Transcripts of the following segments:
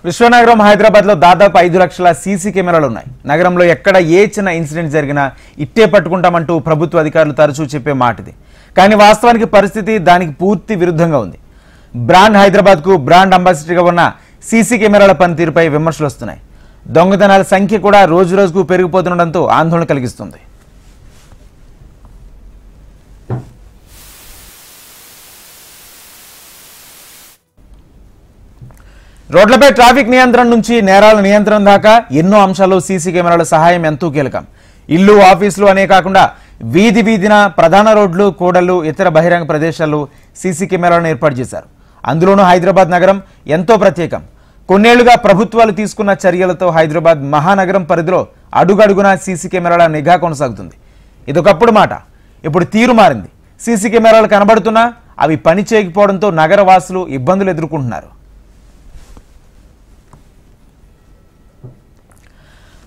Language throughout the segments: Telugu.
విశ్వనగరం హైదరాబాద్ లో దాదాపు 5 లక్షల సీసీ కెమెరాలు ఉన్నాయి. నగరంలో ఎక్కడ ఏ చిన్న ఇన్సిడెంట్ జరిగినా ఇట్టే పట్టుకుంటామంటూ ప్రభుత్వ అధికారులు తరచూ చెప్పే మాటది. కానీ వాస్తవానికి పరిస్థితి దానికి పూర్తి విరుద్ధంగా ఉంది. బ్రాండ్ హైదరాబాద్ కు బ్రాండ్ అంబాసిడర్గా ఉన్న సీసీ కెమెరాల పనితీరుపై విమర్శలు వస్తున్నాయి. దొంగతనాల సంఖ్య కూడా రోజు రోజుకు పెరిగిపోతుండడంతో ఆందోళన కలిగిస్తుంది. రోడ్లపై ట్రాఫిక్ నియంత్రణ నుంచి నేరాల నియంత్రణ దాకా ఎన్నో అంశాల్లో సీసీ కెమెరాల సహాయం ఎంతో కీలకం. ఇల్లు, ఆఫీసులు అనే కాకుండా వీధి వీధిన ప్రధాన రోడ్లు, కూడళ్లు, ఇతర బహిరంగ ప్రదేశాల్లో సీసీ కెమెరాలను ఏర్పాటు చేశారు. అందులోనూ హైదరాబాద్ నగరం ఎంతో ప్రత్యేకం. కొన్నేళ్లుగా ప్రభుత్వాలు తీసుకున్న చర్యలతో హైదరాబాద్ మహానగరం పరిధిలో అడుగడుగునా సీసీ కెమెరాల నిఘా కొనసాగుతుంది. ఇదొకప్పుడు మాట, ఇప్పుడు తీరు మారింది. సీసీ కెమెరాలు కనబడుతున్నా అవి పని చేయకపోవడంతో నగర వాసులు ఇబ్బందులు ఎదుర్కొంటున్నారు.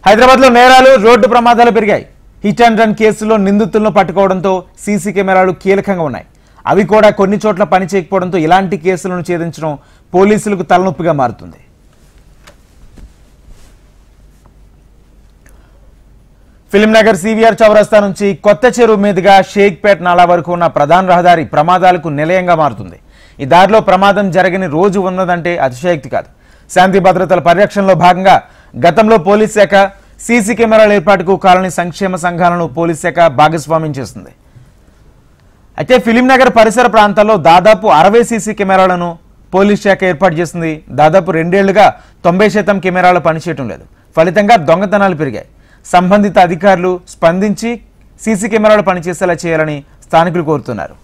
హైదరాబాద్లో నేరాలు, రోడ్డు ప్రమాదాలు పెరిగాయి. హిట్ అండ్ రన్ కేసుల్లో నిందితులను పట్టుకోవడంతో సీసీ కెమెరాలు కీలకంగా ఉన్నాయి. అవి కూడా కొన్ని చోట్ల పని చేయకపోవడంతో ఇలాంటి కేసులను ఛేదించడం పోలీసులకు తలనొప్పిగా మారుతుంది. ఫిలింనగర్ సివిఆర్ చౌరస్తా నుంచి కొత్త చెరువు మీదుగా షేక్పేట్ నాలా వరకు ఉన్న ప్రధాన రహదారి ప్రమాదాలకు నిలయంగా మారుతుంది. ఈ దారిలో ప్రమాదం జరగని రోజు ఉన్నదంటే అతిశయోక్తి కాదు. శాంతి భద్రతల పరిరక్షణలో భాగంగా గతంలో పోలీస్ శాఖ సీసీ కెమెరాల ఏర్పాటుకు కాలనీ సంక్షేమ సంఘాలను పోలీస్ శాఖ భాగస్వామ్యం చేస్తుంది. అయితే ఫిలింనగర్ పరిసర ప్రాంతాల్లో దాదాపు 60 సీసీ కెమెరాలను పోలీస్ శాఖ ఏర్పాటు చేసింది. దాదాపు 2 ఏళ్లుగా 90% కెమెరాలు పనిచేయటం లేదు. ఫలితంగా దొంగతనాలు పెరిగాయి. సంబంధిత అధికారులు స్పందించి సీసీ కెమెరాలు పనిచేసేలా చేయాలని స్థానికులు కోరుతున్నారు.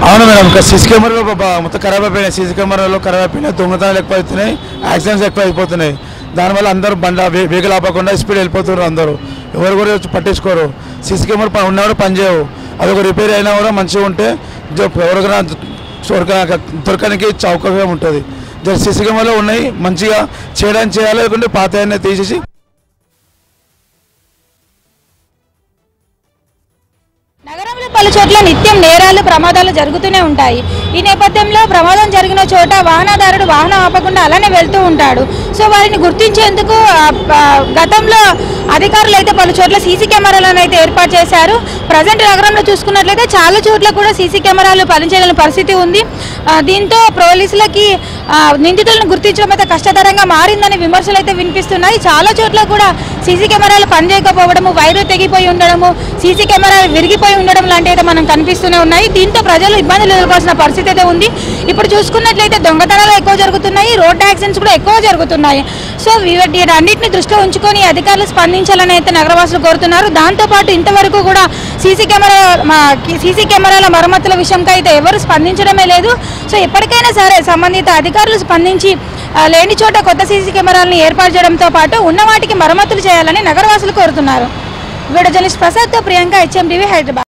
అవును మేడం, ఇంకా సీసీ కెమెరాలు మొత్తం ఖరాబ్ అయిపోయినాయి. సీసీ కెమెరాలు ఖరాబ్ అయిపోయినాయి, దొంగతనాలు ఎక్కువ అవుతున్నాయి, యాక్సిడెంట్స్ ఎక్కువ అయిపోతున్నాయి. దానివల్ల అందరూ వెహికల్ ఆపకుండా స్పీడ్ వెళ్ళిపోతున్నారు. అందరూ ఎవరు కూడా పట్టించుకోరు. సీసీ కెమెరా ఉన్నవాడు పనిచేయవు. అది ఒక రిపేర్ అయినా కూడా మంచిగా ఉంటే ఎవరికైనా దొరకడానికి చౌకగా ఉంటుంది. సీసీ కెమెరాలు ఉన్నాయి, మంచిగా చేయడానికి చేయాలి, లేకుంటే పాత తీసేసి. నగరంలో పలు చోట్ల నిత్యం నేరాలు, ప్రమాదాలు జరుగుతూనే ఉంటాయి. ఈ నేపథ్యంలో ప్రమాదం జరిగిన చోట వాహనదారుడు వాహనం ఆపకుండా అలానే వెళ్తూ ఉంటాడు. సో వారిని గుర్తించేందుకు గతంలో అధికారులు అయితే పలు చోట్ల సీసీ కెమెరాలను అయితే ఏర్పాటు చేశారు. ప్రజెంట్ నగరంలో చూసుకున్నట్లయితే చాలా చోట్ల కూడా సీసీ కెమెరాలు పనిచేయలేని పరిస్థితి ఉంది. దీంతో పోలీసులకి నిందితులను గుర్తించడం అయితే కష్టతరంగా మారిందని విమర్శలు అయితే వినిపిస్తున్నాయి. చాలా చోట్ల కూడా సీసీ కెమెరాలు పనిచేయకపోవడము, వైరు తెగిపోయి ఉండడము, సీసీ కెమెరాలు విరిగిపోయి ఉండడం లాంటివి అయితే మనం కనిపిస్తూనే ఉన్నాయి. దీంతో ప్రజలు ఇబ్బందులు ఎదుర్కోవాల్సిన పరిస్థితి అయితే ఉంది. ఇప్పుడు చూసుకున్నట్లయితే దొంగతనాలు ఎక్కువ జరుగుతున్నాయి, రోడ్ యాక్సిడెంట్స్ కూడా ఎక్కువ జరుగుతున్నాయి. సో వీటన్నిటిని దృష్టిలో ఉంచుకొని అధికారులు స్పందించాలని అయితే నగరవాసులు కోరుతున్నారు. దాంతోపాటు ఇంతవరకు కూడా సీసీ కెమెరాల మరమ్మతుల విషయంగా అయితే ఎవరు స్పందించడమే లేదు. సో ఎప్పటికైనా సరే సంబంధిత అధికారులు స్పందించి లేని చోట కొత్త సీసీ కెమెరాలను ఏర్పాటు చేయడంతో పాటు ఉన్న వాటికి మరమ్మతులు చేయాలని నగరవాసులు కోరుతున్నారు. వీడియో జర్నలిస్ట్ ప్రసాద్తో ప్రియాంక, HM టీవీ, హైదరాబాద్.